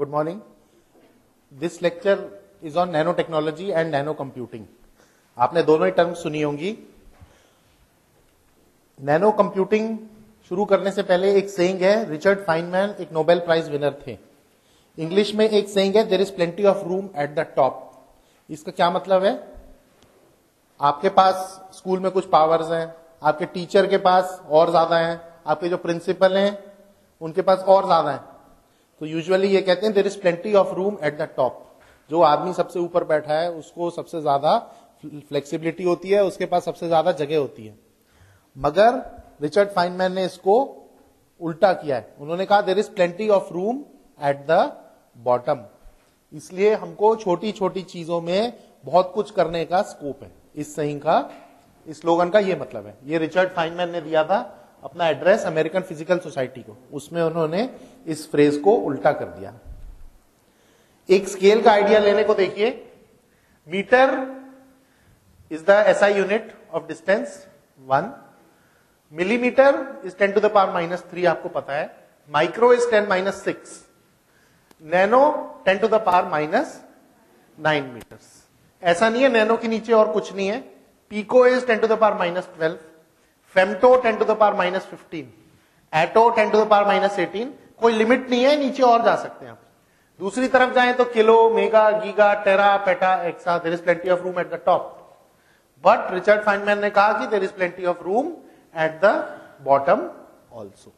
Good morning. This lecture is on nanotechnology and nano computing. आपने दोनों ही term सुनी होंगी. नैनो कंप्यूटिंग शुरू करने से पहले एक सेइंग है, रिचर्ड फाइनमैन एक नोबेल प्राइज विनर थे. इंग्लिश में एक सेइंग है, there is plenty of room at the top. इसका क्या मतलब है? आपके पास स्कूल में कुछ पावर्स हैं, आपके टीचर के पास और ज्यादा हैं, आपके जो प्रिंसिपल हैं उनके पास और ज्यादा हैं. तो यूजुअली ये कहते हैं there is plenty of room at the top. जो आदमी सबसे ऊपर बैठा है उसको सबसे ज्यादा फ्लेक्सिबिलिटी होती है, उसके पास सबसे ज्यादा जगह होती है. मगर रिचर्ड फाइनमैन ने इसको उल्टा किया है. उन्होंने कहा there is plenty of room at the bottom. इसलिए हमको छोटी छोटी चीजों में बहुत कुछ करने का स्कोप है. इस सही का, इस स्लोगन का ये मतलब है. ये रिचर्ड फाइनमैन ने दिया था अपना एड्रेस अमेरिकन फिजिकल सोसाइटी को. उसमें उन्होंने इस फ्रेज को उल्टा कर दिया. एक स्केल का आइडिया लेने को देखिए. Metre is the SI unit of distance 1. Millimetre is 10 to the power -3, आपको पता है. Micro is 10-6. Nano 10 to the power -9 metres. ऐसा नहीं है नैनो के नीचे और कुछ नहीं है. Pico is 10 to the power -12. Femto 10 to the power -15. Atto 10 to the power -18. कोई लिमिट नहीं है, नीचे और जा सकते हैं आप. दूसरी तरफ जाएं तो kilo, mega, giga, tera, peta, exa. There is plenty of room at the top. But Richard Feynman ने कहा कि there is plenty of room at the bottom also.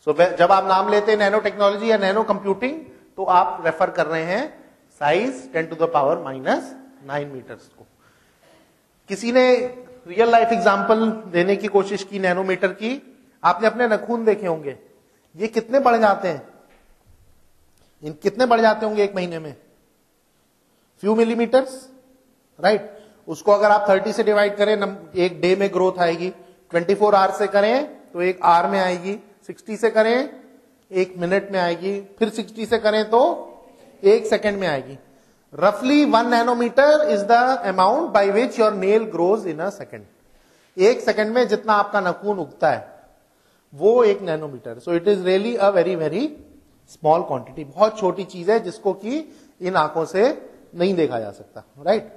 So जब आप नाम लेते हैं नैनो टेक्नोलॉजी या नैनो कंप्यूटिंग तो आप रेफर कर रहे हैं size 10 to the power -9 metres को. किसी ने रियल लाइफ एग्जांपल देने की कोशिश की नैनोमीटर की. आपने अपने नाखून देखे होंगे, ये कितने बढ़ जाते हैं? इन कितने बढ़ जाते होंगे एक महीने में? Few millimetres, right. उसको अगर आप 30 से डिवाइड करें, एक डे में ग्रोथ आएगी. 24 आवर से करें तो एक आवर में आएगी. 60 से करें एक मिनट में आएगी. फिर 60 से करें तो एक सेकेंड में आएगी. रफली 1 nanometre is the amount by which your nail grows in a second. एक सेकेंड में जितना आपका नाखून उगता है वो एक nanometre. So it is really a very very small quantity. बहुत छोटी चीज है जिसको कि इन आंखों से नहीं देखा जा सकता, राइट.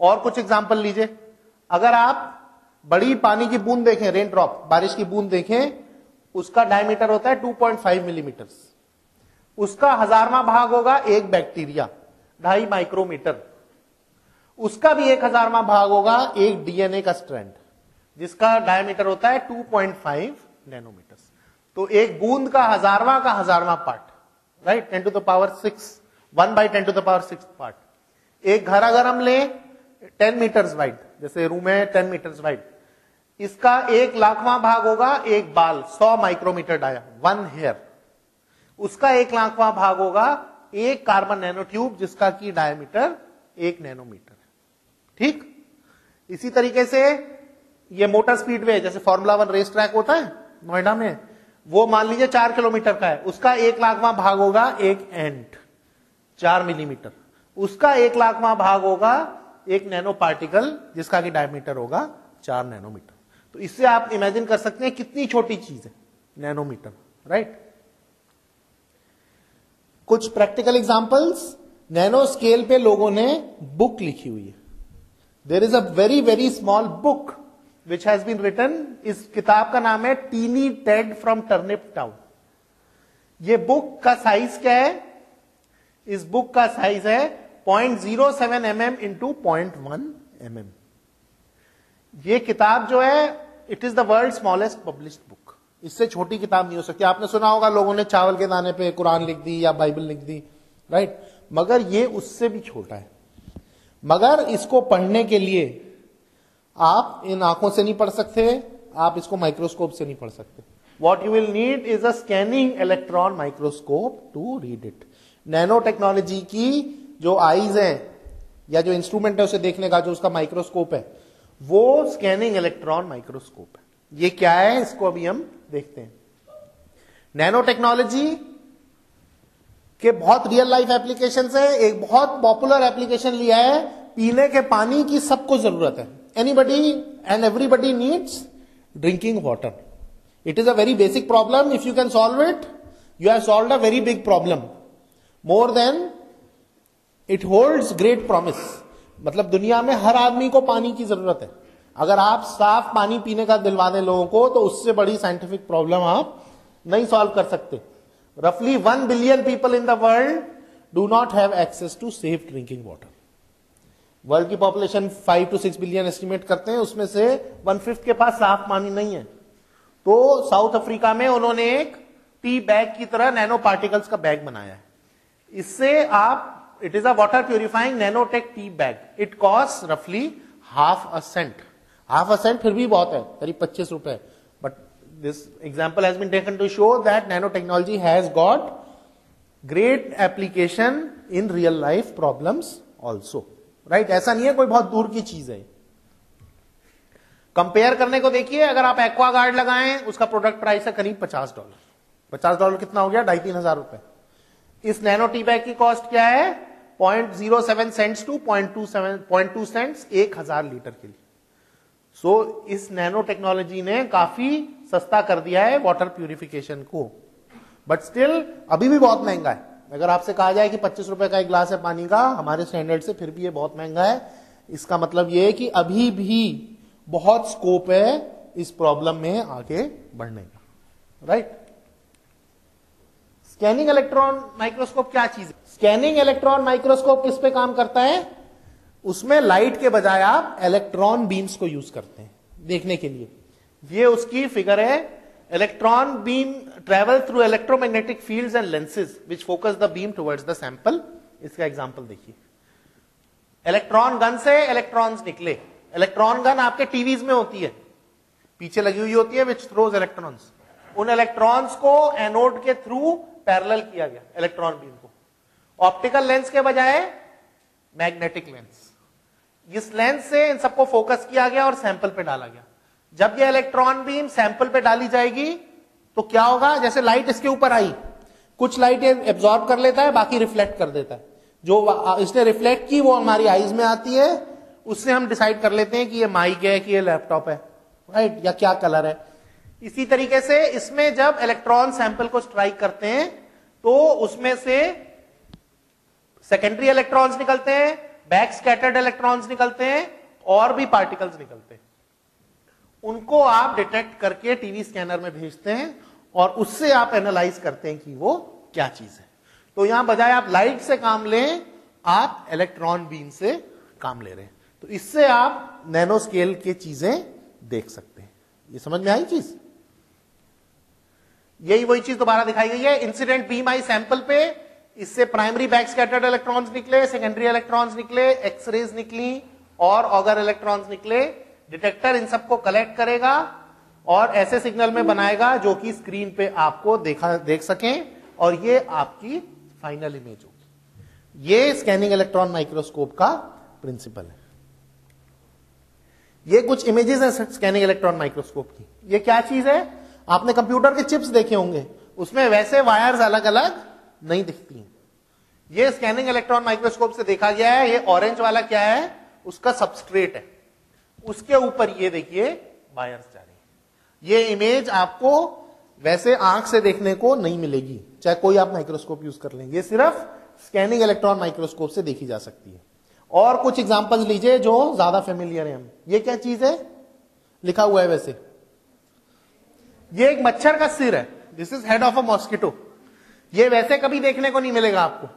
और कुछ एग्जांपल लीजिए. अगर आप बड़ी पानी की बूंद देखें, रेन ड्रॉप, बारिश की बूंद देखें, उसका डायमीटर होता है 2.5 मिलीमीटर्स. उसका 1000वां भाग होगा एक बैक्टीरिया, 2.5 माइक्रोमीटर. उसका भी 1000वां भाग होगा एक डीएनए का स्ट्रैंड, जिसका डायमीटर होता है 2.5 नैनोमीटर्स. तो एक बूंद का 1000वां part, right, 10 to the power 6, 1/10 to the power 6 part. एक घर अगर हम लें 10 मीटर्स वाइड, जैसे रूम है 10 मीटर्स वाइड, इसका 1,00,000वां भाग होगा एक बाल, 100 माइक्रोमीटर डाया, 1 हेयर. उसका 1,00,000वां भाग होगा एक कार्बन नैनो ट्यूब, जिसका की डायमीटर 1 नैनोमीटर. ठीक. इसी तरीके से ये मोटर स्पीडवे, जैसे फॉर्मूला 1 रेस ट्रैक होता है नोएडा में, वो मान लीजिए 4 किलोमीटर का है. उसका 1,00,000वां भाग होगा एक एंट, 4 मिलीमीटर. उसका 1,00,000वां भाग होगा एक नैनो पार्टिकल, जिसका की डायमीटर होगा 4 नैनोमीटर. तो इससे आप इमेजिन कर सकते हैं कितनी छोटी चीज है नैनोमीटर, राइट. कुछ प्रैक्टिकल एग्जांपल्स. नैनो स्केल पे लोगों ने बुक लिखी हुई है. There is a very very small book which has been written. इस किताब का नाम है Teeny Ted from Turnip Town. ये बुक का साइज क्या है? इस बुक का साइज है 0.07 mm इंटू 0.1 mm. ये किताब जो है, it is the world smallest published book. इससे छोटी किताब नहीं हो सकती. आपने सुना होगा लोगों ने चावल के दाने पे कुरान लिख दी या बाइबल लिख दी, राइट. मगर ये उससे भी छोटा है. मगर इसको पढ़ने के लिए आप इन आंखों से नहीं पढ़ सकते, आप इसको माइक्रोस्कोप से नहीं पढ़ सकते. What you will need is a scanning electron microscope to read it. Nano technology की जो आईज है या जो इंस्ट्रूमेंट है उसे देखने का, जो उसका माइक्रोस्कोप है, वो स्कैनिंग इलेक्ट्रॉन माइक्रोस्कोप है. ये क्या है इसको अभी हम देखते हैं. नैनो टेक्नोलॉजी के बहुत रियल लाइफ एप्लीकेशंस है. एक बहुत पॉपुलर एप्लीकेशन लिया है, पीने के पानी की सबको जरूरत है. Anybody and everybody needs drinking water. It is a very basic problem. If you can solve it, You have solved a very big problem. More than it holds great promise. मतलब दुनिया में हर आदमी को पानी की जरूरत है. अगर आप साफ पानी पीने का दिलवा दें लोगों को, तो उससे बड़ी साइंटिफिक प्रॉब्लम आप नहीं सॉल्व कर सकते. Roughly 1 billion people in the world do not have access to safe drinking water. World की पॉपुलेशन 5 to 6 बिलियन एस्टिमेट करते हैं, उसमें से 1/5 के पास साफ पानी नहीं है. तो साउथ अफ्रीका में उन्होंने एक टी बैग की तरह नैनो पार्टिकल्स का बैग बनाया है. इससे आप, it is a water purifying nanotech tea bag. It cost रफली $0.50. $0.50 फिर भी बहुत है, करीब 25 रुपए. But this example has been taken to show that nano technology has got great application in real life problems also. Right, ऐसा नहीं है कोई बहुत दूर की चीज है. कंपेयर करने को देखिए, अगर आप एक्वागार्ड लगाएं, उसका प्रोडक्ट प्राइस है करीब $50. $50 कितना हो गया? 2,500 रुपए. इस नैनो टी बैग की कॉस्ट क्या है? 0.07 सेंट्स टू 0.2 सेंट्स 1000 लीटर के लिए. सो इस नैनो टेक्नोलॉजी ने काफी सस्ता कर दिया है वाटर प्यूरिफिकेशन को. बट स्टिल अभी भी बहुत महंगा है. अगर आपसे कहा जाए कि 25 रुपए का एक ग्लास है पानी का, हमारे स्टैंडर्ड से फिर भी ये बहुत महंगा है. इसका मतलब ये है कि अभी भी बहुत स्कोप है इस प्रॉब्लम में आगे बढ़ने का. राइट. स्कैनिंग इलेक्ट्रॉन माइक्रोस्कोप क्या चीज है? स्कैनिंग इलेक्ट्रॉन माइक्रोस्कोप किस पे काम करता है? उसमें लाइट के बजाय आप इलेक्ट्रॉन बीम्स को यूज करते हैं देखने के लिए. ये उसकी फिगर है. Electron beam travel through electromagnetic fields and lenses which focus the beam towards the sample. इसका एग्जांपल देखिए. इलेक्ट्रॉन गन से इलेक्ट्रॉन्स निकले. इलेक्ट्रॉन गन आपके टीवीज में होती है, पीछे लगी हुई होती है, विच थ्रोज इलेक्ट्रॉन्स. उन इलेक्ट्रॉन्स को एनोड के थ्रू पैरेलल किया गया इलेक्ट्रॉन बीम को. ऑप्टिकल लेंस के बजाय मैग्नेटिक लेंस. इस लेंस से इन सबको फोकस किया गया और सैंपल पे डाला गया. जब ये इलेक्ट्रॉन बीम सैंपल पे डाली जाएगी तो क्या होगा? जैसे लाइट इसके ऊपर आई, कुछ लाइट एब्जॉर्ब कर लेता है, बाकी रिफ्लेक्ट कर देता है. जो इसने रिफ्लेक्ट की वो हमारी आईज में आती है. उससे हम डिसाइड कर लेते हैं कि ये माइक है कि ये लैपटॉप है. राइट, या क्या कलर है. इसी तरीके से इसमें जब इलेक्ट्रॉन सैंपल को स्ट्राइक करते हैं तो उसमें से सेकेंडरी इलेक्ट्रॉन्स निकलते हैं, बैक स्कैटर्ड इलेक्ट्रॉन्स निकलते हैं, और भी पार्टिकल्स निकलते हैं. उनको आप डिटेक्ट करके टीवी स्कैनर में भेजते हैं और उससे आप एनालाइज करते हैं कि वो क्या चीज है. तो यहां बजाय आप लाइट से काम लें, आप इलेक्ट्रॉन बीम से काम ले रहे हैं. तो इससे आप नैनो स्केल की चीजें देख सकते हैं. ये समझ में आई चीज? यही वही चीज दोबारा दिखाई गई है. इंसिडेंट बीम आई सैंपल पे, इससे प्राइमरी बैक स्कैटर्ड इलेक्ट्रॉन्स निकले, सेकेंडरी इलेक्ट्रॉन्स निकले, एक्सरेज निकली और ऑगर इलेक्ट्रॉन्स निकले. डिटेक्टर इन सबको कलेक्ट करेगा और ऐसे सिग्नल में बनाएगा जो कि स्क्रीन पे आपको देख सकें, और ये आपकी फाइनल इमेज होगी. ये स्कैनिंग इलेक्ट्रॉन माइक्रोस्कोप का प्रिंसिपल है. ये कुछ इमेजेस हैं स्कैनिंग इलेक्ट्रॉन माइक्रोस्कोप की. ये क्या चीज है? आपने कंप्यूटर के चिप्स देखे होंगे, उसमें वैसे वायर्स अलग अलग नहीं दिखती. ये स्कैनिंग इलेक्ट्रॉन माइक्रोस्कोप से देखा गया है. ये ऑरेंज वाला क्या है? उसका सबस्ट्रेट है. उसके ऊपर ये देखिए वायर्स जा रही है. ये इमेज आपको वैसे आंख से देखने को नहीं मिलेगी, चाहे कोई आप माइक्रोस्कोप यूज कर लें. ये सिर्फ स्कैनिंग इलेक्ट्रॉन माइक्रोस्कोप से देखी जा सकती है. और कुछ एग्जांपल्स लीजिए जो ज्यादा फेमिलियर है. हम, ये क्या चीज है? लिखा हुआ है वैसे. ये एक मच्छर का सिर है. This is head of a mosquito. ये वैसे कभी देखने को नहीं मिलेगा आपको.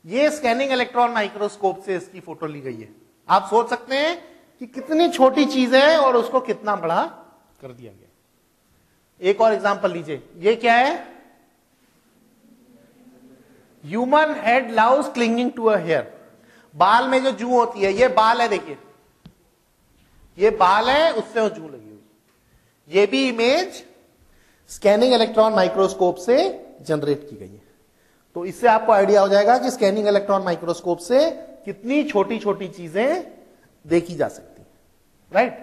ये स्कैनिंग इलेक्ट्रॉन माइक्रोस्कोप से इसकी फोटो ली गई है. आप सोच सकते हैं कि कितनी छोटी चीज है और उसको कितना बड़ा कर दिया गया. एक और एग्जांपल लीजिए. ये क्या है? Human head loves clinging to a hair. बाल में जो जू होती है, ये बाल है, देखिए ये बाल है, उससे वो जू लगी हुई. ये भी इमेज स्कैनिंग इलेक्ट्रॉन माइक्रोस्कोप से जनरेट की गई है. तो इससे आपको आइडिया हो जाएगा कि स्कैनिंग इलेक्ट्रॉन माइक्रोस्कोप से कितनी छोटी छोटी चीजें देखी जा सकती है. राइट.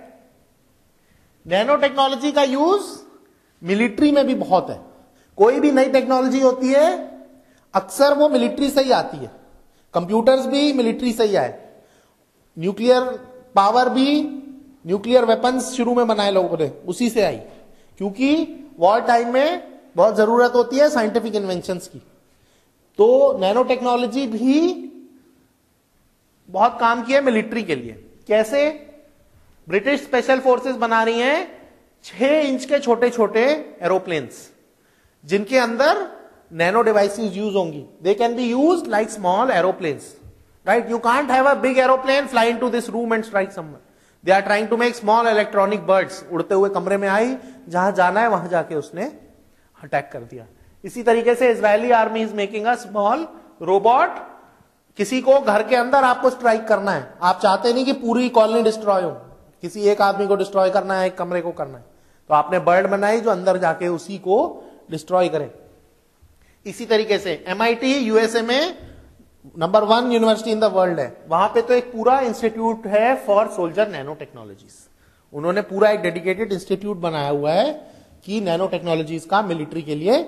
नैनो टेक्नोलॉजी का यूज मिलिट्री में भी बहुत है. कोई भी नई टेक्नोलॉजी होती है अक्सर वो मिलिट्री से ही आती है. कंप्यूटर्स भी मिलिट्री से ही आए. न्यूक्लियर पावर भी, न्यूक्लियर वेपन्स शुरू में बनाए लोगों ने, उसी से आई. क्योंकि वॉर टाइम में बहुत जरूरत होती है साइंटिफिक इन्वेंशंस की। तो नैनो टेक्नोलॉजी भी बहुत काम किया मिलिट्री के लिए। कैसे? ब्रिटिश स्पेशल फोर्सेस बना रही हैं 6 इंच के छोटे छोटे एरोप्लेन्स जिनके अंदर नैनो डिवाइसेस यूज होंगी। They can be used like small aeroplanes, right? You can't have a big aeroplane fly into this room and strike someone. They are trying to make small electronic birds. उड़ते हुए कमरे में आई, जहां जाना है वहां जाके उसने अटैक कर दिया। इसी तरीके से Israeli army is making a small robot. किसी को घर के अंदर आपको स्ट्राइक करना है, आप चाहते नहीं कि पूरी कॉलोनी डिस्ट्रॉय हो, किसी एक आदमी को डिस्ट्रॉय करना है, एक कमरे को करना है, तो आपने बर्ड बनाई जो अंदर जाके उसी को डिस्ट्रॉय करे। इसी तरीके से MIT यूएसए में number 1 university in the world है, वहां पे तो एक पूरा इंस्टीट्यूट है फॉर सोल्जर नैनो टेक्नोलॉजीज। उन्होंने पूरा एक डेडिकेटेड इंस्टीट्यूट बनाया हुआ है कि नैनो टेक्नोलॉजीज का मिलिट्री के लिए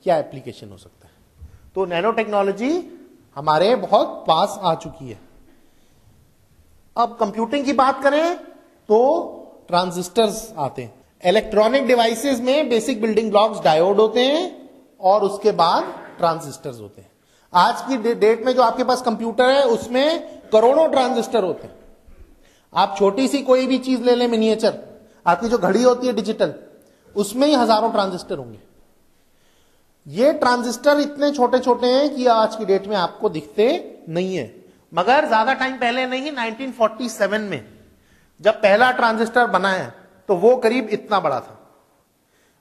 क्या एप्लीकेशन हो सकता है। तो नैनो टेक्नोलॉजी हमारे बहुत पास आ चुकी है। अब कंप्यूटिंग की बात करें तो ट्रांजिस्टर्स आते हैं। इलेक्ट्रॉनिक डिवाइसेस में बेसिक बिल्डिंग ब्लॉक्स डायोड होते हैं और उसके बाद ट्रांजिस्टर्स होते हैं। आज की डेट में जो आपके पास कंप्यूटर है उसमें करोड़ों ट्रांजिस्टर होते हैं। आप छोटी सी कोई भी चीज ले लें, मिनिएचर, आपकी जो घड़ी होती है डिजिटल, उसमें ही हजारों ट्रांजिस्टर होंगे। ये ट्रांजिस्टर इतने छोटे छोटे हैं कि आज की डेट में आपको दिखते नहीं है, मगर ज्यादा टाइम पहले नहीं, 1947 में जब पहला ट्रांजिस्टर बना है तो वो करीब इतना बड़ा था।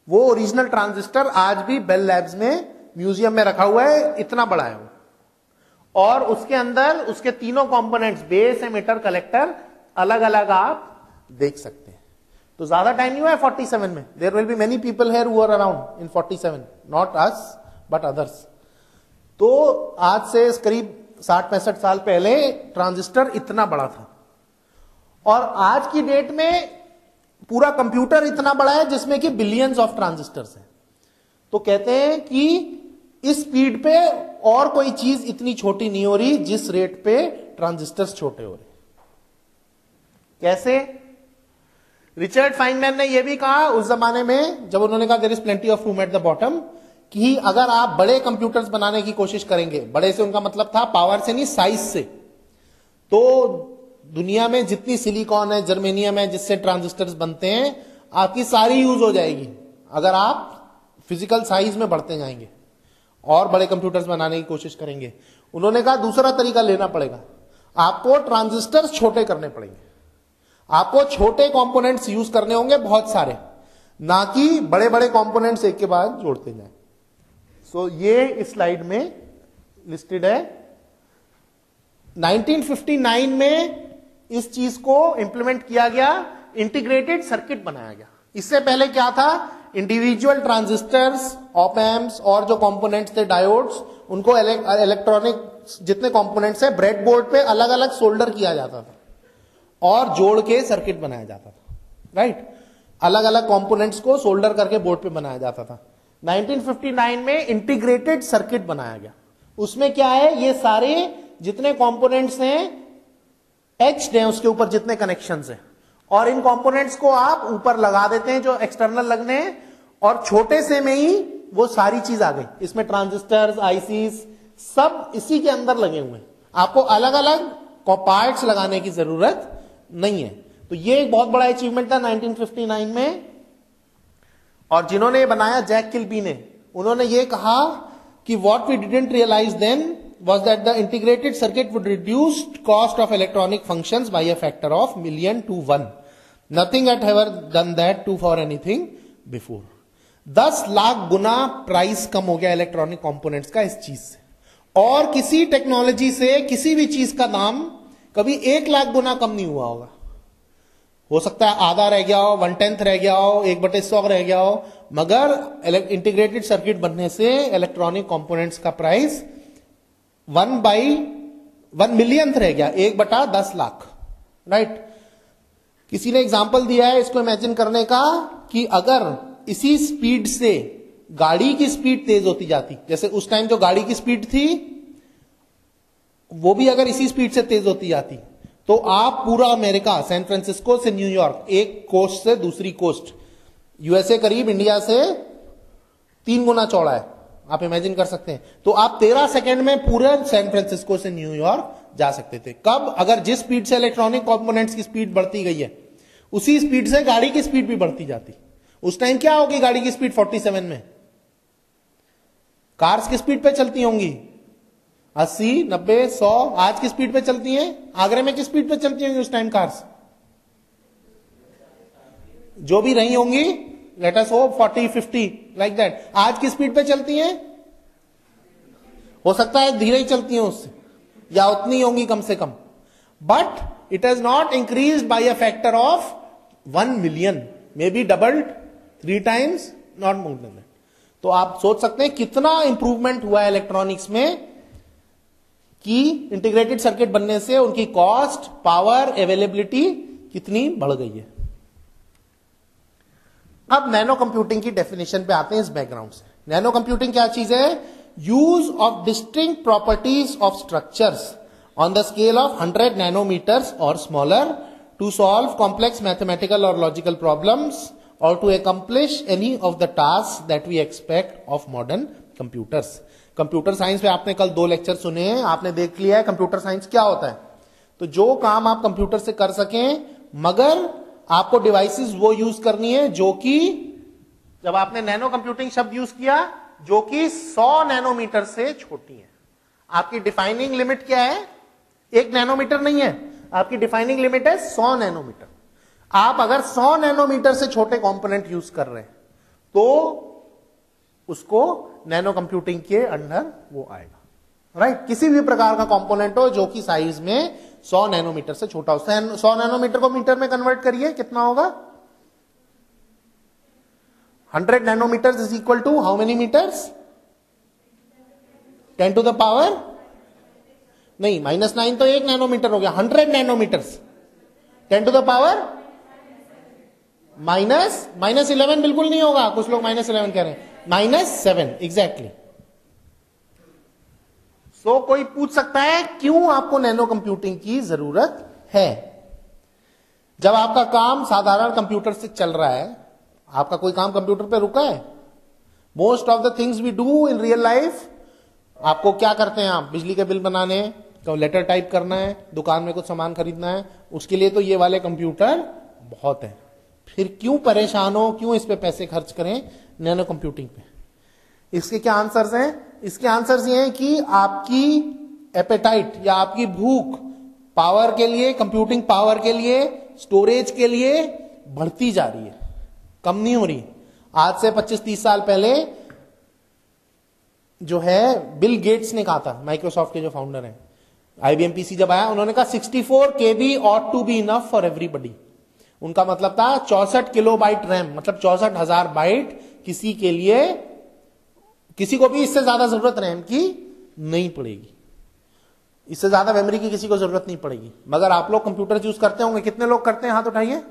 वो ओरिजिनल ट्रांजिस्टर आज भी बेल लैब्स में म्यूजियम में रखा हुआ है, इतना बड़ा है वो। और उसके अंदर उसके तीनों कंपोनेंट्स, बेस, एमिटर, कलेक्टर, अलग अलग आप देख सकते हैं। तो ज्यादा टाइम नहीं हुआ है 47 में। There will be many people here who are around in 47, not us but others. तो आज से करीब 60-65 साल पहले ट्रांजिस्टर इतना बड़ा था। और आज की डेट में पूरा कंप्यूटर इतना बड़ा है जिसमें कि बिलियंस ऑफ ट्रांजिस्टर्स हैं। तो कहते हैं कि इस स्पीड पे और कोई चीज इतनी छोटी नहीं हो रही जिस रेट पे ट्रांजिस्टर्स छोटे हो रहे। कैसे? रिचर्ड फाइनमैन ने यह भी कहा उस जमाने में जब उन्होंने कहा there is plenty of room at the bottom, कि अगर आप बड़े कंप्यूटर्स बनाने की कोशिश करेंगे, बड़े से उनका मतलब था पावर से नहीं, साइज से, तो दुनिया में जितनी सिलिकॉन है, जर्मेनियम है, जिससे ट्रांजिस्टर्स बनते हैं, आपकी सारी यूज हो जाएगी अगर आप फिजिकल साइज में बढ़ते जाएंगे और बड़े कंप्यूटर्स बनाने की कोशिश करेंगे। उन्होंने कहा दूसरा तरीका लेना पड़ेगा, आपको ट्रांजिस्टर्स छोटे करने पड़ेंगे, आपको छोटे कंपोनेंट्स यूज करने होंगे बहुत सारे, ना कि बड़े बड़े कंपोनेंट्स एक के बाद जोड़ते जाएं। सो ये इस स्लाइड में लिस्टेड है। 1959 में इस चीज को इंप्लीमेंट किया गया, इंटीग्रेटेड सर्किट बनाया गया। इससे पहले क्या था, इंडिविजुअल ट्रांजिस्टर्स, ऑप एम्प्स और जो कंपोनेंट्स थे डायोड्स, उनको इलेक्ट्रॉनिक जितने कंपोनेंट्स है ब्रेड बोर्ड पे अलग अलग सोल्डर किया जाता था और जोड़ के सर्किट बनाया जाता था, राइट? अलग अलग कंपोनेंट्स को सोल्डर करके बोर्ड पे बनाया जाता था। 1959 में इंटीग्रेटेड सर्किट बनाया गया। उसमें क्या है, ये सारे जितने कंपोनेंट्स हैं एच हैं उसके ऊपर जितने कनेक्शंस हैं, और इन कंपोनेंट्स को आप ऊपर लगा देते हैं जो एक्सटर्नल लगने हैं, और छोटे से में ही वो सारी चीज आ गई। इसमें ट्रांजिस्टर्स, आईसीस सब इसी के अंदर लगे हुए हैं, आपको अलग अलग पार्ट्स लगाने की जरूरत नहीं है। तो ये एक बहुत बड़ा अचीवमेंट था 1959 में। और जिन्होंने बनाया, जैक किल्बी ने, उन्होंने ये कहा कि what we didn't realise then was that the integrated circuit would reduce cost of electronic functions by a factor of 1,000,000 to 1. Nothing had ever done that to for anything before. 10 lakh गुना price कम हो गया electronic components का इस चीज से, और किसी टेक्नोलॉजी से किसी भी चीज का दाम कभी 1 लाख गुना कम नहीं हुआ होगा। हो सकता है आधा रह गया हो, 1/10 रह गया हो, 1/100 रह गया हो, मगर इंटीग्रेटेड सर्किट बनने से इलेक्ट्रॉनिक कंपोनेंट्स का प्राइस 1/1 मिलियन रह गया, 1/10 लाख, राइट? किसी ने एग्जांपल दिया है इसको इमेजिन करने का कि अगर इसी स्पीड से गाड़ी की स्पीड तेज होती जाती, जैसे उस टाइम जो गाड़ी की स्पीड थी वो भी अगर इसी स्पीड से तेज होती जाती, तो आप पूरा अमेरिका, सैन फ्रांसिस्को से न्यूयॉर्क, एक कोस्ट से दूसरी कोस्ट, यूएसए करीब इंडिया से 3 गुना चौड़ा है, आप इमेजिन कर सकते हैं। तो आप 13 सेकंड में पूरे सैन फ्रांसिस्को से न्यूयॉर्क जा सकते थे। कब? अगर जिस स्पीड से इलेक्ट्रॉनिक कंपोनेंट्स की स्पीड बढ़ती गई है उसी स्पीड से गाड़ी की स्पीड भी बढ़ती जाती। उस टाइम क्या होगी गाड़ी की स्पीड 47 में? कार्स की स्पीड पे चलती होंगी 80, 90, 100। आज की स्पीड पे चलती हैं। आगरे में किस स्पीड पे चलती होंगी उस टाइम कार्स? जो भी रही होंगी, let us hope 40, 50 like that. आज की स्पीड पे चलती हैं? हो सकता है धीरे ही चलती हैं उससे, या उतनी होंगी कम से कम, but it has not increased by a factor of 1 million, may be doubled 3 times, not more than that. तो आप सोच सकते हैं कितना इंप्रूवमेंट हुआ है इलेक्ट्रॉनिक्स में, कि इंटीग्रेटेड सर्किट बनने से उनकी कॉस्ट, पावर, अवेलेबिलिटी कितनी बढ़ गई है। अब नैनो कंप्यूटिंग की डेफिनेशन पे आते हैं इस बैकग्राउंड से। नैनो कंप्यूटिंग क्या चीज है? Use of distinct properties of structures on the scale of 100 nanometres और smaller to solve complex mathematical और लॉजिकल प्रॉब्लम्स और to accomplish any of the tasks that we expect of modern computers। Computer science पे आपने कल 2 lecture सुने हैं, आपने देख लिया है कंप्यूटर साइंस क्या होता है। तो जो काम आप कंप्यूटर से कर सकें, मगर आपको डिवाइसेस वो यूज करनी है जो कि, जब आपने नैनो कंप्यूटिंग शब्द यूज किया, जो कि 100 नैनोमीटर से छोटी है। आपकी डिफाइनिंग लिमिट क्या है? 1 नैनोमीटर नहीं है, आपकी डिफाइनिंग लिमिट है 100 नैनोमीटर। आप अगर 100 नैनोमीटर से छोटे कंपोनेंट यूज कर रहे हैं तो उसको नैनो कंप्यूटिंग के अंडर वो आएगा, राइट। किसी भी प्रकार का कंपोनेंट हो जो कि साइज में 100 नैनोमीटर से छोटा हो। 100 नैनोमीटर को मीटर में कन्वर्ट करिए, कितना होगा? 100 nanometre is equal to how many metres? 10 to the power नहीं, -9 तो 1 नैनोमीटर हो गया। 100 नैनोमीटर्स 10 टू द पावर -11 बिल्कुल नहीं होगा, कुछ लोग -11 कह रहे हैं, -7 एग्जैक्टली। सो कोई पूछ सकता है क्यों आपको नैनो कंप्यूटिंग की जरूरत है? जब आपका काम साधारण कंप्यूटर से चल रहा है, आपका कोई काम कंप्यूटर पे रुका है? Most of the things we do in real life, आपको क्या करते हैं? आप बिजली के बिल बनाने, तो लेटर टाइप करना है, दुकान में कुछ सामान खरीदना है, उसके लिए तो ये वाले कंप्यूटर बहुत है। फिर क्यों परेशान हो, क्यों इस पे पैसे खर्च करें नैनो कंप्यूटिंग पे? इसके क्या आंसर्स हैं? इसके आंसर्स ये हैं कि आपकी एपेटाइट या आपकी भूख पावर के लिए, कंप्यूटिंग पावर के लिए, स्टोरेज के लिए बढ़ती जा रही है, कम नहीं हो रही। आज से 25-30 साल पहले जो है बिल गेट्स ने कहा था, माइक्रोसॉफ्ट के जो फाउंडर हैं, IBM PC जब आया उन्होंने कहा 64 KB ought to be enough for everybody। उनका मतलब था 64 किलोबाइट रैम, मतलब 64,000 बाइट किसी के लिए, किसी को भी इससे ज्यादा जरूरत रैम की नहीं पड़ेगी, इससे ज्यादा मेमोरी की किसी को जरूरत नहीं पड़ेगी। मगर आप लोग कंप्यूटर यूज करते होंगे, कितने लोग करते हैं? हाथ उठाइए।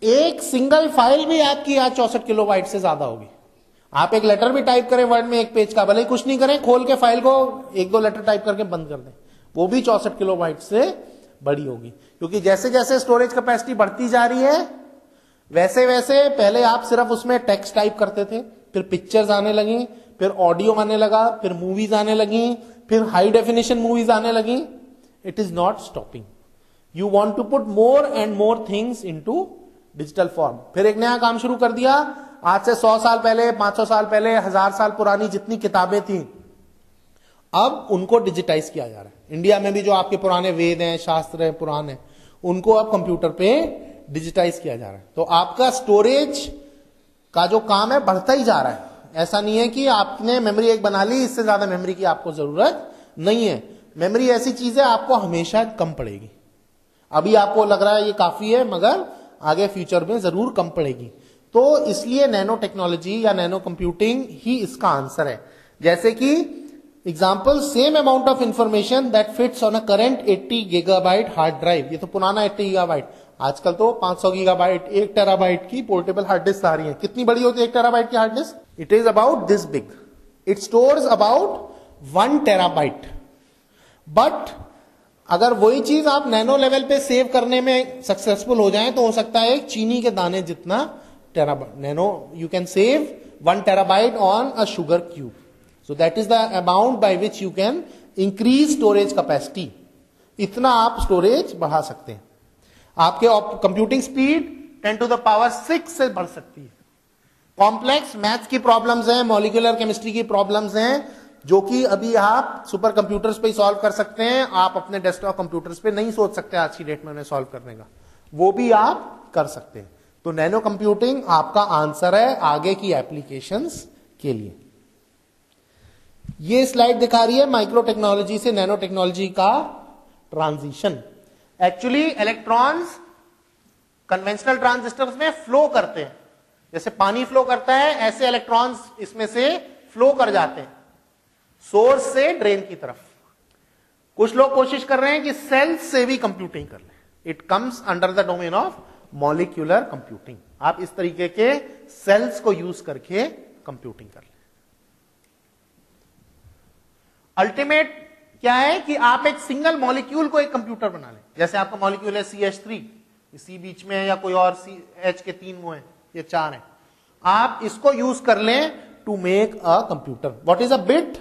एक सिंगल फाइल भी आपकी आज 64 किलोबाइट से ज्यादा होगी। आप एक लेटर भी टाइप करें वर्ड में 1 पेज का, भले ही कुछ नहीं करें, खोल के फाइल को 1-2 लेटर टाइप करके बंद कर दें, वो भी 64 किलोबाइट से बड़ी होगी। क्योंकि जैसे जैसे स्टोरेज कैपेसिटी बढ़ती जा रही है, वैसे वैसे पहले आप सिर्फ उसमें टेक्स्ट टाइप करते थे, फिर पिक्चर्स आने लगी, फिर ऑडियो आने लगा, फिर मूवीज आने लगी, फिर हाई डेफिनेशन मूवीज आने लगी। It is not stopping, you want to put more and more things into digital form. फिर एक नया काम शुरू कर दिया, आज से 100 साल पहले, 500 साल पहले, 1000 साल पुरानी जितनी किताबें थी, अब उनको डिजिटाइज किया जा रहा है। इंडिया में भी जो आपके पुराने वेद हैं, शास्त्र हैं, पुराण हैं, उनको अब कंप्यूटर पे डिजिटाइज किया जा रहा है। तो आपका स्टोरेज का जो काम है बढ़ता ही जा रहा है। ऐसा नहीं है कि आपने मेमोरी एक बना ली, इससे ज्यादा मेमोरी की आपको जरूरत नहीं है। मेमोरी ऐसी चीज है आपको हमेशा कम पड़ेगी। अभी आपको लग रहा है ये काफी है, मगर आगे फ्यूचर में जरूर कम पड़ेगी। तो इसलिए नैनो टेक्नोलॉजी या नैनो कंप्यूटिंग ही इसका आंसर है। जैसे कि example, same amount of information that fits on a current 80 gigabyte hard drive. ये तो पुराना 80 गीगाबाइट, आजकल तो 500 गीगाबाइट, 1 टेराबाइट की पोर्टेबल हार्ड डिस्क आ रही है। कितनी बड़ी होती है 1 टेराबाइट की hard disk? It is about this big, it stores about 1 terabyte. But अगर वही चीज आप नैनो लेवल पे सेव करने में सक्सेसफुल हो जाए तो हो सकता है एक चीनी के दाने जितना terabyte nano you can save 1 terabyte on a sugar cube. So that is the amount by which you can increase storage capacity. इतना आप स्टोरेज बढ़ा सकते हैं. आपके computing speed 10 to the power 6 से बढ़ सकती है. कॉम्प्लेक्स मैथ्स की प्रॉब्लम्स हैं, मॉलिक्यूलर केमिस्ट्री की प्रॉब्लम्स हैं, जो कि अभी आप सुपर कंप्यूटर्स पे ही सॉल्व कर सकते हैं. आप अपने डेस्कटॉप कंप्यूटर्स पे नहीं सोच सकते आज की डेट में उन्हें सॉल्व करने का. वो भी आप कर सकते हैं. तो नैनो कंप्यूटिंग आपका आंसर है आगे की एप्लीकेशंस के लिए. ये स्लाइड दिखा रही है माइक्रो टेक्नोलॉजी से नैनो टेक्नोलॉजी का transition. Actually electrons conventional transistors में फ्लो करते हैं. जैसे पानी फ्लो करता है, ऐसे इलेक्ट्रॉन्स इसमें से फ्लो कर जाते हैं सोर्स से ड्रेन की तरफ. कुछ लोग कोशिश कर रहे हैं कि सेल्स से भी कंप्यूटिंग कर लें. It comes under the domain of molecular computing. आप इस तरीके के सेल्स को यूज करके कंप्यूटिंग कर लें. अल्टीमेट क्या है कि आप एक सिंगल मॉलिक्यूल को एक कंप्यूटर बना लें. जैसे आपका मॉलिक्यूल है CH3, सी बीच में है या कोई और H के 3 वो हैं, ये 4 हैं. आप इसको यूज कर लें to make a computer. What is a bit?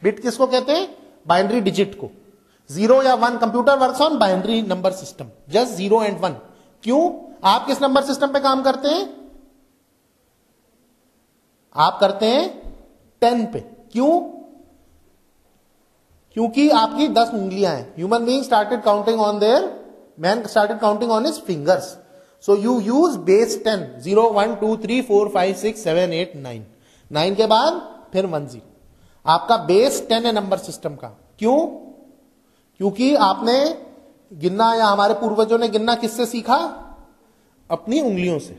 Bit किसको कहते हैं? बाइनरी डिजिट को. 0 या 1. Computer works on binary number system, just 0 and 1. क्यों? आप किस नंबर सिस्टम पे काम करते हैं? आप करते हैं 10 पे. क्यों? क्योंकि आपकी 10 उंगलियां हैं. Human being started counting on their, man started counting on his fingers. So you use base 10. 0 1 2 3 4 5 6 7 8 9. 9 के बाद फिर 1 0. आपका बेस 10 है नंबर सिस्टम का. क्यों? क्योंकि आपने गिनना, या हमारे पूर्वजों ने गिनना किससे सीखा? अपनी उंगलियों से,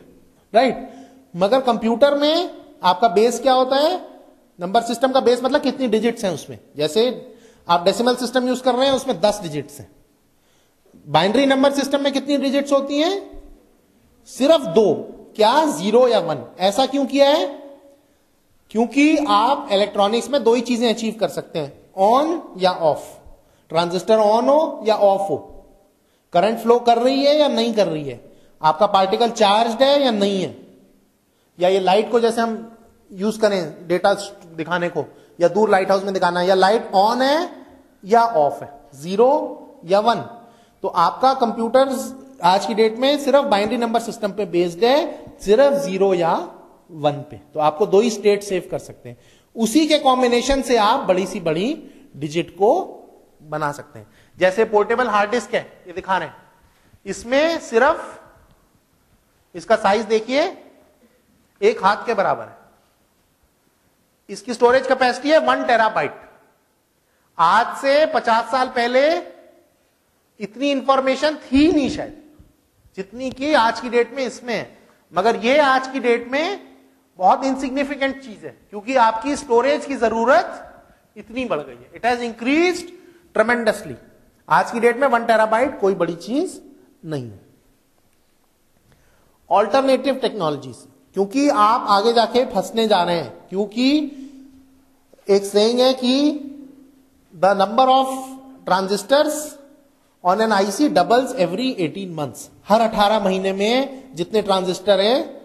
राइट. मगर कंप्यूटर में आपका बेस क्या होता है? नंबर सिस्टम का बेस मतलब कितनी डिजिट्स हैं उसमें. जैसे आप डेसिमल सिस्टम यूज कर रहे हैं, उसमें 10 डिजिट्स हैं. बाइनरी नंबर सिस्टम में कितनी डिजिट्स होती हैं? सिर्फ 2. क्या? 0 या 1. ऐसा क्यों किया है? क्योंकि आप इलेक्ट्रॉनिक्स में 2 ही चीजें अचीव कर सकते हैं, ऑन या ऑफ. ट्रांजिस्टर ऑन हो या ऑफ हो, करंट फ्लो कर रही है या नहीं कर रही है, आपका पार्टिकल चार्ज्ड है या नहीं है, या ये लाइट को जैसे हम यूज करें डेटा दिखाने को, या दूर लाइट हाउस में दिखाना है, या लाइट ऑन है या ऑफ है, 0 या 1. तो आपका कंप्यूटर आज की डेट में सिर्फ बाइनरी नंबर सिस्टम पे बेस्ड है, सिर्फ 0 या 1 पे. तो आपको 2 ही स्टेट सेव कर सकते हैं. उसी के कॉम्बिनेशन से आप बड़ी सी बड़ी डिजिट को बना सकते हैं. जैसे पोर्टेबल हार्ड डिस्क है, ये दिखा रहे हैं. इसमें सिर्फ इसका साइज देखिए, 1 हाथ के बराबर है. इसकी स्टोरेज कैपेसिटी है 1 टेराबाइट. आज से 50 साल पहले इतनी इंफॉर्मेशन थी नहीं शायद जितनी कि आज की डेट में इसमें है. मगर ये आज की डेट में बहुत इनसिग्निफिकेंट चीज है, क्योंकि आपकी स्टोरेज की जरूरत इतनी बढ़ गई है. It has increased tremendously. आज की डेट में 1 टेराबाइट कोई बड़ी चीज नहीं है. ऑल्टरनेटिव टेक्नोलॉजीज, क्योंकि आप आगे जाके फंसने जा रहे हैं. क्योंकि एक सेइंग है कि the number of transistors on an IC doubles every 18 months. हर 18 महीने में जितने ट्रांजिस्टर हैं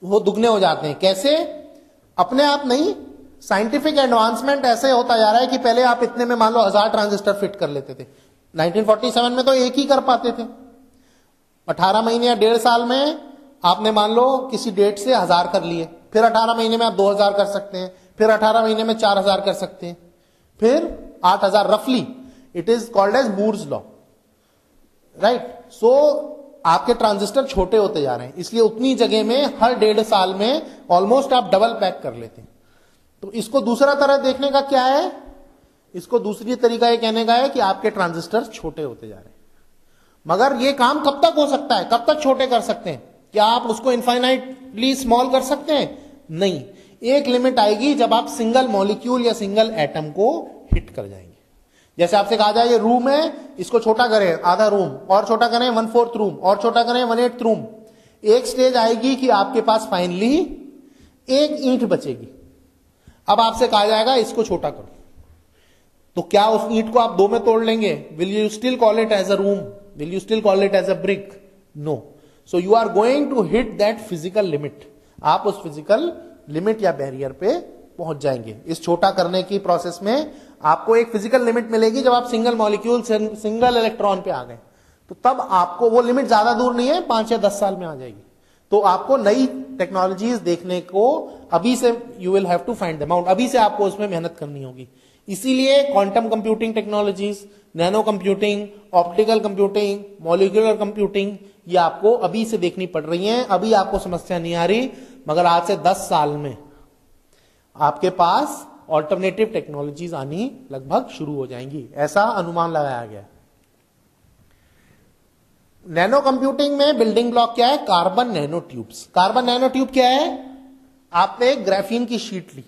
वो दुगने हो जाते हैं. कैसे? अपने आप नहीं, साइंटिफिक एडवांसमेंट ऐसे होता जा रहा है कि पहले आप इतने में मान लो 1000 ट्रांजिस्टर फिट कर लेते थे. 1947 में तो एक ही कर पाते थे. 18 महीने या 1.5 साल में आपने मान लो किसी डेट से 1000 कर लिए, फिर 18 महीने में आप 2000 कर सकते हैं, फिर 18 महीने में 4000 कर सकते हैं, फिर 8000 रफली. It is called as Moore's law, right. So आपके ट्रांजिस्टर छोटे होते जा रहे हैं, इसलिए उतनी जगह में हर 1.5 साल में ऑलमोस्ट आप डबल पैक कर लेते हैं. तो इसको दूसरा तरह देखने का क्या है? इसको दूसरी तरीका ये कहने का है कि आपके ट्रांजिस्टर छोटे होते जा रहे हैं. मगर ये काम कब तक हो सकता है? कब तक छोटे कर सकते हैं? क्या आप उसको इनफाइनाइटली स्मॉल कर सकते हैं? नहीं. एक लिमिट आएगी जब आप सिंगल मॉलिक्यूल या सिंगल एटम को हिट कर जाएंगे. जैसे आपसे कहा जाए ये रूम है, इसको छोटा करें आधा रूम, और छोटा करें 1/4 रूम, और छोटा करें 1/8 रूम. एक स्टेज आएगी कि आपके पास फाइनली एक ईंट बचेगी. अब आपसे कहा जाएगा इसको छोटा करो, तो क्या उस ईंट को आप 2 में तोड़ लेंगे? Will you still call it as a room? Will you still call it as a brick? No. So you are going to hit that physical limit. आप उस फिजिकल लिमिट या बैरियर पे पहुंच जाएंगे। इस छोटा करने की प्रोसेस में आपको एक फिजिकल लिमिट मिलेगी। जब आप सिंगल मॉलिक्यूल सिंगल इलेक्ट्रॉन पे आ गए तो तब आपको वो लिमिट ज्यादा दूर नहीं है, 5 या 10 साल में आ जाएगी। तो आपको नई टेक्नोलॉजीज देखने को अभी से you will have to find them out, अभी से आपको उसमें मेहनत करनी होगी। इसीलिए quantum computing technologies, nano computing, optical computing, molecular computing, ये आपको अभी से देखनी पड़ रही है। अभी आपको समस्या नहीं आ रही, मगर आज से 10 साल में आपके पास ऑल्टरनेटिव टेक्नोलॉजीज आनी लगभग शुरू हो जाएंगी, ऐसा अनुमान लगाया गया। नैनो कंप्यूटिंग में बिल्डिंग ब्लॉक क्या है? Carbon nano tubes. Carbon nano tube क्या है? आपने एक ग्राफीन की शीट ली।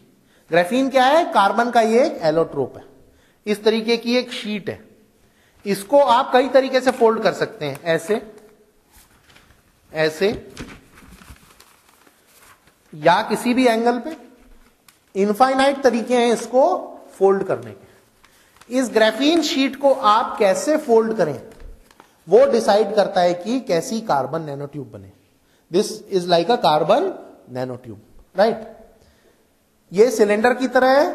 ग्राफीन क्या है? कार्बन का ये एक एलोट्रोप है, इस तरीके की एक शीट है। इसको आप कई तरीके से फोल्ड कर सकते हैं, ऐसे ऐसे या किसी भी एंगल पे। इनफाइनाइट तरीके हैं इसको फोल्ड करने के। इस ग्राफीन शीट को आप कैसे फोल्ड करें वो डिसाइड करता है कि कैसी कार्बन नैनो ट्यूब बने। This is like a carbon nano tube, right. ये सिलेंडर की तरह है,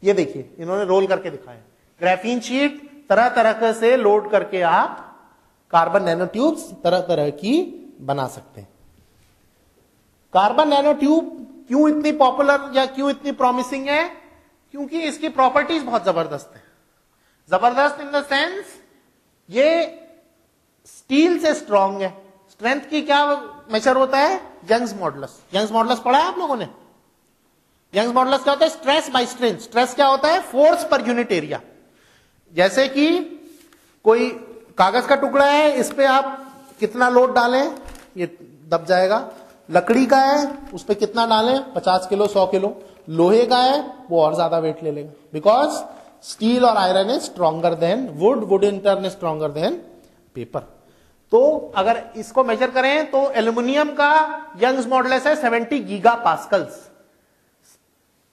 ये देखिए इन्होंने रोल करके दिखाया। ग्राफीन शीट तरह तरह से लोड करके आप कार्बन नैनो ट्यूब्स तरह तरह की बना सकते हैं। कार्बन नैनो ट्यूब क्यों इतनी पॉपुलर या क्यों इतनी प्रॉमिसिंग है? क्योंकि इसकी प्रॉपर्टीज बहुत जबरदस्त है। जबरदस्त इन द सेंस ये स्टील से स्ट्रॉन्ग है। स्ट्रेंथ की क्या मेजर होता है? Young's modulus. यंग्स मॉडुलस पढ़ा है आप लोगों ने? यंग्स मॉडुलस क्या होता है? Stress by strength. स्ट्रेस क्या होता है? Force per unit area. जैसे कि कोई कागज का टुकड़ा है, इस पे आप कितना लोड डालें ये दब जाएगा। लकड़ी का है, उस पर कितना डालें? 50 किलो 100 किलो। लोहे का है, वो और ज्यादा वेट ले लेगा, बिकॉज स्टील और iron is stronger than would, would in turn is stronger than paper. तो अगर इसको मेजर करें तो एल्यूमिनियम का यंग्स मॉडुलस है 70 गीगा पास्कल्स,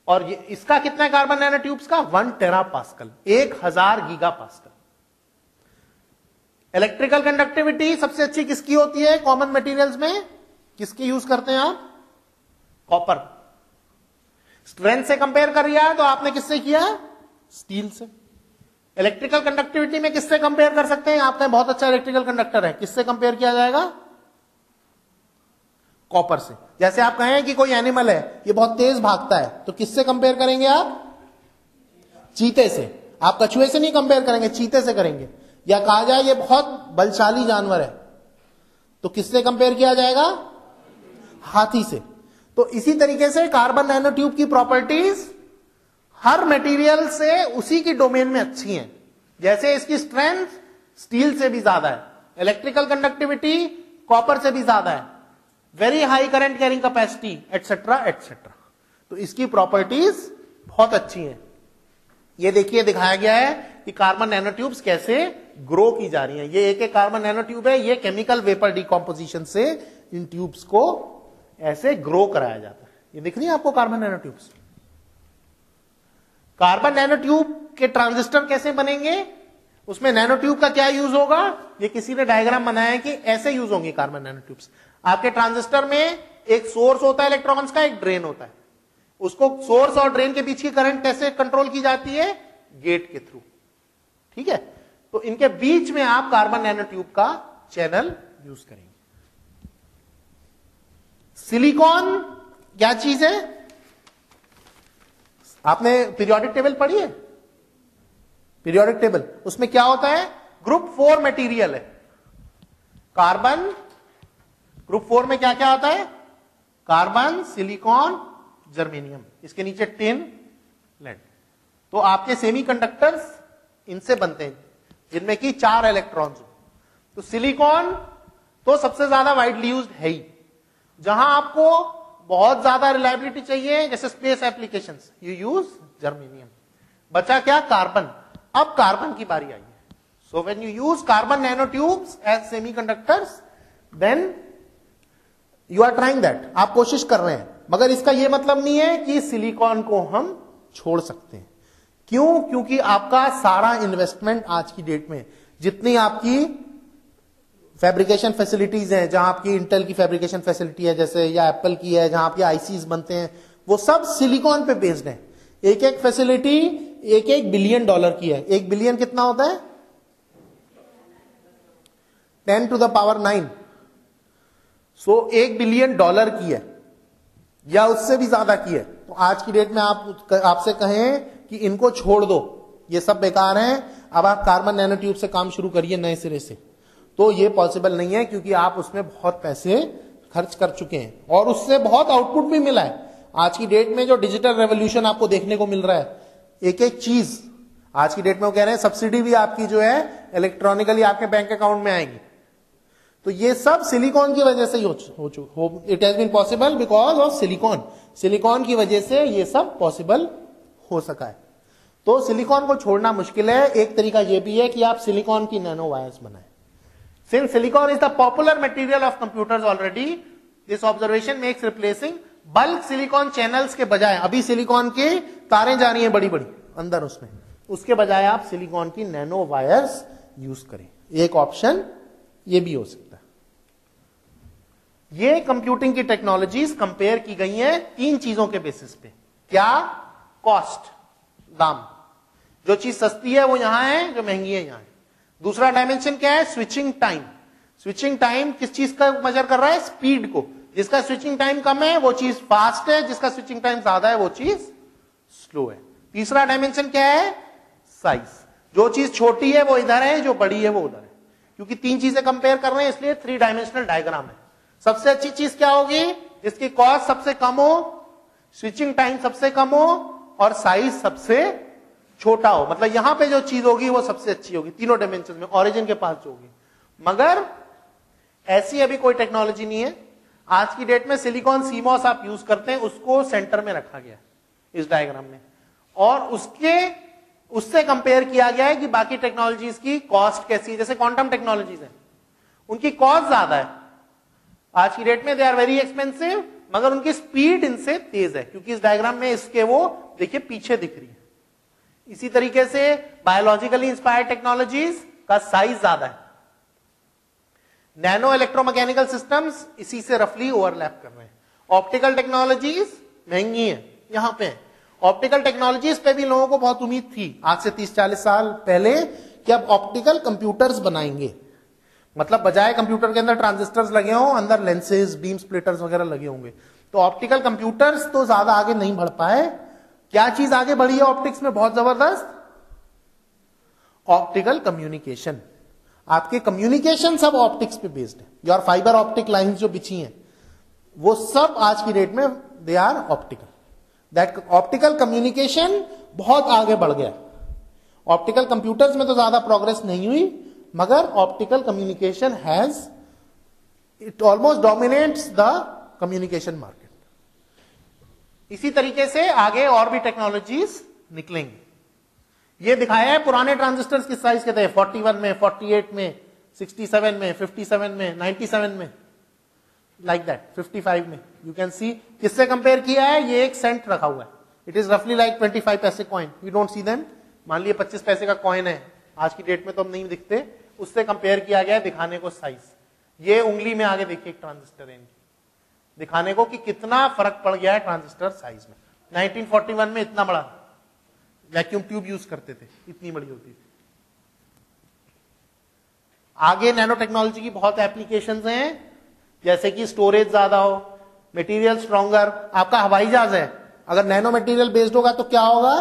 और इसका कितना है कार्बन नैनो ट्यूब्स का? 1 tera pascal, 1000 giga pascal. Electrical conductivity सबसे अच्छी किसकी होती है? कॉमन मटेरियल्स में किसकी यूज करते हैं आप? कॉपर। स्ट्रेंथ से कंपेयर कर रहा है तो आपने किससे किया? स्टील से। इलेक्ट्रिकल कंडक्टिविटी में किससे कंपेयर कर सकते हैं? आपका बहुत अच्छा इलेक्ट्रिकल कंडक्टर है, किससे कंपेयर किया जाएगा? कॉपर से। जैसे आप कहें कि कोई एनिमल है, ये बहुत तेज भागता है, तो किससे कंपेयर करेंगे आप? चीते से। आप कछुए से नहीं कंपेयर करेंगे, चीते से करेंगे। या कहा जाए ये बहुत बलशाली जानवर है, तो किससे कंपेयर किया जाएगा? हाथी से। तो इसी तरीके से कार्बन नैनो ट्यूब की प्रॉपर्टीज हर मटेरियल से उसी की डोमेन में अच्छी हैं। जैसे इसकी स्ट्रेंथ स्टील से भी ज्यादा है, इलेक्ट्रिकल कंडक्टिविटी कॉपर से भी ज्यादा है, very high current carrying capacity, etcetera etcetera. तो इसकी प्रॉपर्टीज बहुत अच्छी हैं। ये देखिए दिखाया गया है कि कार्बन नैनो ट्यूब्स कैसे ग्रो की जा रही हैं। ये एक कार्बन नैनो ट्यूब है, ये केमिकल वेपर डिकम्पोजिशन से इन ट्यूब्स को ऐसे ग्रो कराया जाता है। ये दिख रही है आपको carbon nano tubes. Carbon nano tube के ट्रांजिस्टर कैसे बनेंगे, उसमें नैनो ट्यूब का क्या यूज होगा, ये किसी ने डायग्राम बनाया है कि ऐसे यूज होंगे कार्बन नैनो ट्यूब्स। आपके ट्रांजिस्टर में एक सोर्स होता है इलेक्ट्रॉन्स का, एक ड्रेन होता है। उसको सोर्स और ड्रेन के बीच की करंट कैसे कंट्रोल की जाती है? गेट के थ्रू। ठीक है, तो इनके बीच में आप कार्बन नैनो ट्यूब का चैनल यूज करेंगे। सिलिकॉन क्या चीज है? आपने पीरियोडिक टेबल पढ़ी है? पीरियोडिक टेबल, उसमें क्या होता है? ग्रुप 4 मटेरियल है कार्बन। ग्रुप 4 में क्या क्या आता है? कार्बन, सिलिकॉन, जर्मेनियम, इसके नीचे टिन, लेड। तो आपके सेमीकंडक्टर्स इनसे बनते हैं, जिनमें कि 4 इलेक्ट्रॉन्स हो। तो सिलिकॉन तो सबसे ज्यादा वाइडली यूज्ड है ही। जहां आपको बहुत ज्यादा रिलायबिलिटी चाहिए, जैसे space applications, you use germanium. बचा क्या? कार्बन। अब कार्बन की बारी आई है। So when you use carbon nano tubes as semiconductors, then you are trying that, आप कोशिश कर रहे हैं। मगर इसका यह मतलब नहीं है कि सिलिकॉन को हम छोड़ सकते हैं। क्यों? क्योंकि आपका सारा इन्वेस्टमेंट आज की डेट में, जितनी आपकी फैब्रिकेशन फैसिलिटीज हैं, जहां आपकी इंटेल की फैब्रिकेशन फैसिलिटी है जैसे, या एप्पल की है, जहां आपके आईसीज बनते हैं, वो सब सिलिकॉन पे बेस्ड है। एक एक फैसिलिटी $1 बिलियन की है। 1 बिलियन कितना होता है? 10⁹9। सो $1 बिलियन की है या उससे भी ज्यादा की है। तो आज की डेट में आपसे कहें कि इनको छोड़ दो, ये सब बेकार हैं, अब आप कार्बन नैनो ट्यूब से काम शुरू करिए नए सिरे से, तो ये पॉसिबल नहीं है, क्योंकि आप उसमें बहुत पैसे खर्च कर चुके हैं और उससे बहुत आउटपुट भी मिला है। आज की डेट में जो डिजिटल रेवोल्यूशन आपको देखने को मिल रहा है, एक एक चीज आज की डेट में वो कह रहे हैं सब्सिडी भी आपकी जो है इलेक्ट्रॉनिकली आपके बैंक अकाउंट में आएगी। तो ये सब सिलिकॉन की वजह से ही हो it has been possible because of silicon. Silicon की वजह से ये सब पॉसिबल हो सका है। तो सिलिकॉन को छोड़ना मुश्किल है। एक तरीका यह भी है कि आप सिलिकॉन की नैनो वायर्स बनाएं। Since silicon is the popular material of computers already, this observation makes replacing bulk silicon channels के बजाय, अभी सिलिकॉन की तारें जा रही हैं बड़ी बड़ी अंदर उसमें, उसके बजाय आप सिलिकॉन की नैनो वायर्स यूज करें। एक ऑप्शन ये भी हो सकता है। ये कंप्यूटिंग की टेक्नोलॉजीज कंपेयर की गई हैं 3 चीजों के बेसिस पे। क्या? कॉस्ट, दाम। जो चीज सस्ती है वो यहां है, जो महंगी है यहां है। दूसरा डायमेंशन क्या है? Switching time. स्विचिंग टाइम किस चीज का मेजर कर रहा है? स्पीड को। जिसका स्विचिंग टाइम कम है वो चीज फास्ट है, जिसका स्विचिंग टाइम ज्यादा है वो चीज स्लो है। तीसरा डायमेंशन क्या है? साइज। जो चीज छोटी है वो इधर है, जो बड़ी है वो उधर है। क्योंकि 3 चीजें कंपेयर कर रहे हैं इसलिए 3 डायमेंशनल डायग्राम है। सबसे अच्छी चीज क्या होगी? जिसकी कॉस्ट सबसे कम हो, स्विचिंग टाइम सबसे कम हो और साइज सबसे छोटा हो। मतलब यहां पे जो चीज होगी वो सबसे अच्छी होगी तीनों डायमेंशन में, ओरिजिन के पास जो होगी। मगर ऐसी अभी कोई टेक्नोलॉजी नहीं है। आज की डेट में सिलिकॉन सीमॉस आप यूज करते हैं, उसको सेंटर में रखा गया इस डायग्राम में, और उससे कंपेयर किया गया है कि बाकी टेक्नोलॉजीज की कॉस्ट कैसी है। जैसे क्वांटम टेक्नोलॉजीज है, उनकी कॉस्ट ज्यादा है आज की डेट में, दे आर वेरी एक्सपेंसिव, मगर उनकी स्पीड इनसे तेज है, क्योंकि इस डायग्राम में इसके वो देखिए पीछे दिख रही है। इसी तरीके से बायोलॉजिकली इंस्पायर्ड टेक्नोलॉजीज का साइज ज्यादा है। नैनो इलेक्ट्रोमैकेनिकल सिस्टम्स इसी से रफली ओवरलैप कर रहे हैं। ऑप्टिकल टेक्नोलॉजीज महंगी है, यहां पे ऑप्टिकल टेक्नोलॉजीज पे भी लोगों को बहुत उम्मीद थी आज से 30-40 साल पहले कि अब ऑप्टिकल कंप्यूटर्स बनाएंगे। मतलब बजाय कंप्यूटर के अंदर ट्रांजिस्टर्स लगे हों, अंदर लेंसेज, बीम स्प्लिटर्स वगैरह लगे होंगे। तो ऑप्टिकल कंप्यूटर्स तो ज्यादा आगे नहीं बढ़ पाए। क्या चीज आगे बढ़ी है ऑप्टिक्स में बहुत जबरदस्त? Optical communication. आपके कम्युनिकेशन सब ऑप्टिक्स पे बेस्ड है। योर फाइबर ऑप्टिक लाइंस जो बिछी हैं वो सब आज की डेट में they are optical. That optical communication बहुत आगे बढ़ गया। ऑप्टिकल कंप्यूटर्स में तो ज्यादा प्रोग्रेस नहीं हुई, मगर optical communication has it almost dominates the communication market. इसी तरीके से आगे और भी टेक्नोलॉजीज निकलेंगी। ये दिखाया है पुराने ट्रांजिस्टर्स किस साइज के थे, 41 में, 48 में, 67 में, 57 में, 97 में, लाइक दैट, 55 में। यू कैन सी किससे कंपेयर किया है? ये एक सेंट रखा हुआ है, इट इज रफली लाइक 25 पैसे coin, we don't see them. मान लिया 25 पैसे का कॉइन है, आज की डेट में तो हम नहीं दिखते, उससे कंपेयर किया गया है दिखाने को साइज। ये उंगली में आगे देखिए एक ट्रांजिस्टर है, दिखाने को कि कितना फर्क पड़ गया है ट्रांजिस्टर साइज में। 1941 में इतना बड़ा वैक्यूम ट्यूब यूज करते थे, इतनी बड़ी होती थी। आगे नैनो टेक्नोलॉजी की बहुत एप्लीकेशंस हैं, जैसे कि स्टोरेज ज्यादा हो, मटेरियल स्ट्रॉन्गर। आपका हवाई जहाज है, अगर नैनो मटेरियल बेस्ड होगा तो क्या होगा?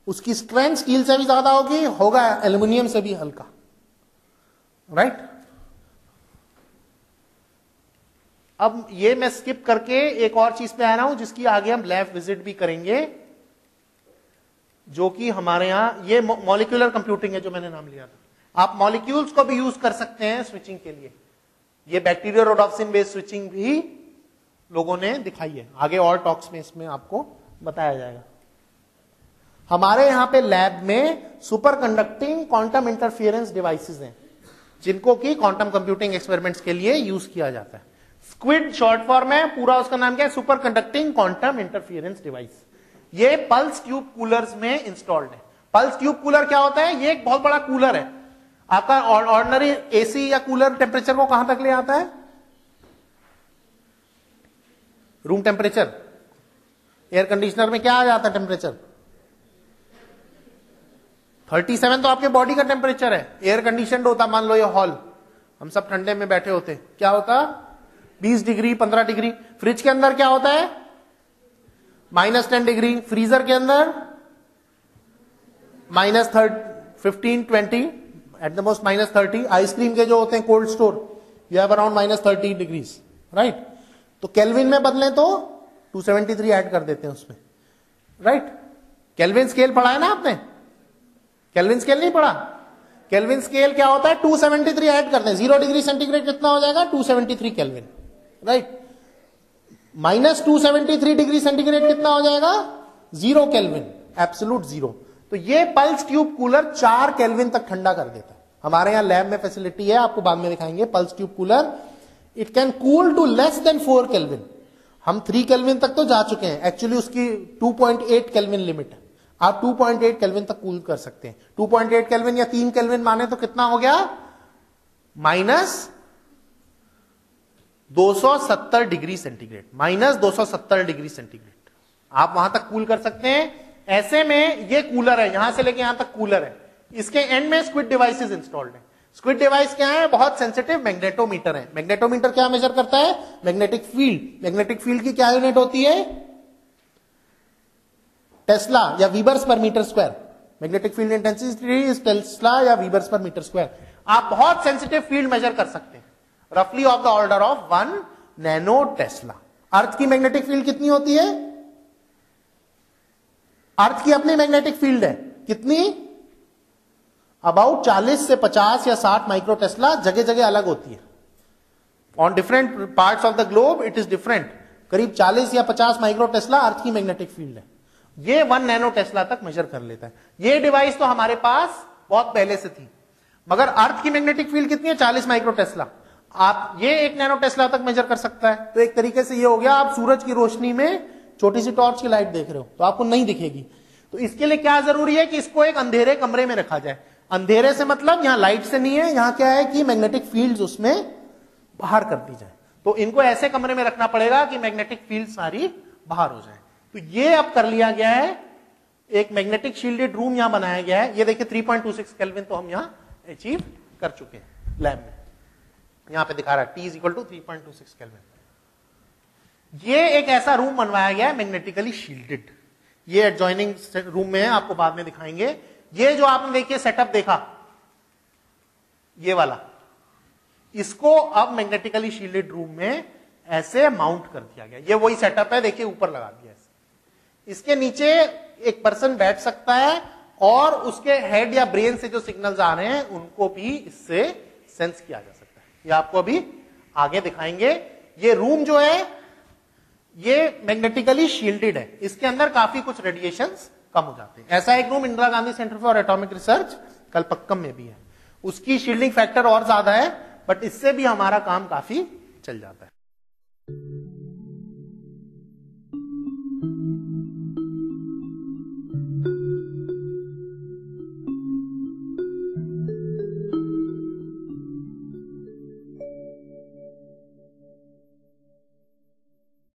उसकी स्ट्रेंथ स्टील से भी ज्यादा होगा एल्यूमिनियम से भी हल्का, राइट? अब ये मैं स्किप करके एक और चीज पे आ रहा हूं जिसकी आगे हम लैब विजिट भी करेंगे, जो कि हमारे यहां ये मॉलिक्यूलर कंप्यूटिंग है जो मैंने नाम लिया था। आप मॉलिक्यूल्स को भी यूज कर सकते हैं स्विचिंग के लिए। ये बैक्टीरिया रोडोप्सिन बेस्ड स्विचिंग भी लोगों ने दिखाई है, आगे और टॉक्स में इसमें आपको बताया जाएगा। हमारे यहां पे लैब में super conducting quantum interference devices हैं, जिनको कि क्वांटम कंप्यूटिंग एक्सपेरिमेंट्स के लिए यूज किया जाता है। स्क्विड शॉर्ट फॉर्म है, पूरा उसका नाम क्या है? Super conducting quantum interference device. ये पल्स ट्यूब कूलर्स में इंस्टॉल्ड है। पल्स ट्यूब कूलर क्या होता है? ये एक बहुत बड़ा कूलर है। आपका ऑर्डिनरी एसी या कूलर टेम्परेचर को कहां तक ले आता है? Room temperature. एयर कंडीशनर में क्या आ जाता है टेम्परेचर? 37 तो आपके बॉडी का टेम्परेचर है। एयर कंडीशनड होता, मान लो ये हॉल, हम सब ठंडे में बैठे होते, क्या होता? 20 डिग्री 15 डिग्री। फ्रिज के अंदर क्या होता है? -10 डिग्री। फ्रीजर के अंदर -15 20 एट द मोस्ट -30। आइसक्रीम के जो होते हैं cold store, you have around -30 degrees, right. तो केल्विन में बदले तो 273 ऐड कर देते हैं उसमें, राइट। केल्विन स्केल पढ़ा है ना आपने? केल्विन स्केल नहीं पढ़ा? केल्विन स्केल क्या होता है? 273 ऐड करते हैं। 0 डिग्री सेंटीग्रेड कितना हो जाएगा? 273 केल्विन, राइट। -273 डिग्री सेंटीग्रेड कितना हो जाएगा? 0 केल्विन, एब्सोल्यूट 0। तो ये पल्स ट्यूब कूलर 4 केल्विन तक ठंडा कर देता है। हमारे यहां लैब में फैसिलिटी है, आपको बाद में दिखाएंगे। Pulse tube cooler it can cool to less than 4 kelvin. हम 3 केल्विन तक तो जा चुके हैं, एक्चुअली उसकी 2.8 केल्विन लिमिट है। आप 2.8 केल्विन तक कूल कर सकते हैं। 2.8 केल्विन या 3 केल्विन माने तो कितना हो गया? -270 डिग्री सेंटीग्रेड। -270 डिग्री सेंटीग्रेड आप वहां तक कूल कर सकते हैं। ऐसे में ये कूलर है, यहां से लेके यहां तक कूलर है। इसके एंड में स्क्विड डिवाइसेस इंस्टॉल्ड है। स्क्विड डिवाइस क्या है? बहुत सेंसिटिव मैग्नेटोमीटर है। मैग्नेटोमीटर क्या मेजर करता है? Magnetic field. मैग्नेटिक फील्ड की क्या यूनिट होती है? टेस्ला या webers per metre square. Magnetic field intensity is tesla या वीबर्स पर मीटर स्क्वायर। आप बहुत सेंसिटिव फील्ड मेजर कर सकते हैं, रफली of the order of 1 nano tesla. Earth की मैग्नेटिक फील्ड कितनी होती है? अर्थ की अपनी मैग्नेटिक फील्ड है कितनी? अबाउट 40 से 50 या 60 माइक्रो टेस्ला। जगह जगह अलग होती है, on different parts of the globe it is different. करीब 40 या 50 माइक्रो टेस्ला अर्थ की मैग्नेटिक फील्ड है। ये 1 नैनो टेस्ला तक मेजर कर लेता है। ये डिवाइस तो हमारे पास बहुत पहले से थी, मगर अर्थ की मैग्नेटिक फील्ड कितनी है? 40 माइक्रो टेस्ला। आप ये 1 नैनो टेस्ला तक मेजर कर सकता है। तो एक तरीके से ये हो गया, आप सूरज की रोशनी में छोटी सी टॉर्च की लाइट देख रहे हो तो आपको नहीं दिखेगी। तो इसके लिए क्या जरूरी है कि इसको एक अंधेरे कमरे में रखा जाए। अंधेरे से मतलब यहां लाइट से नहीं है, यहां क्या है कि मैग्नेटिक फील्ड्स उसमें बाहर कर दी जाए। तो इनको ऐसे कमरे में रखना पड़ेगा कि मैग्नेटिक फील्ड सारी बाहर हो जाए। तो ये अब कर लिया गया है, एक मैग्नेटिक शील्डेड रूम यहां बनाया गया है। ये देखिए 3.26 केल्विन तो हम यहां अचीव कर चुके हैं लैब में। यहां पे दिखा रहा है T = 3.26 केल्विन। ये एक ऐसा रूम बनवाया गया है मैग्नेटिकली शील्डेड। ये एडजॉइनिंग रूम में है, आपको बाद में दिखाएंगे। ये जो आपने देखिए सेटअप देखा, ये वाला, इसको अब मैग्नेटिकली शील्डेड रूम में ऐसे माउंट कर दिया गया। ये वही सेटअप है, देखिए ऊपर लगा दिया ऐसे। इसके नीचे एक पर्सन बैठ सकता है और उसके हेड या ब्रेन से जो सिग्नल्स आ रहे हैं उनको भी इससे सेंस किया जा सकता है। ये आपको अभी आगे दिखाएंगे। ये रूम जो है ये मैग्नेटिकली शील्डेड है, इसके अंदर काफी कुछ रेडिएशंस कम हो जाते हैं। ऐसा एक room Indira Gandhi centre for atomic research Kalpakkam में भी है। उसकी शील्डिंग फैक्टर और ज्यादा है, बट इससे भी हमारा काम काफी चल जाता है।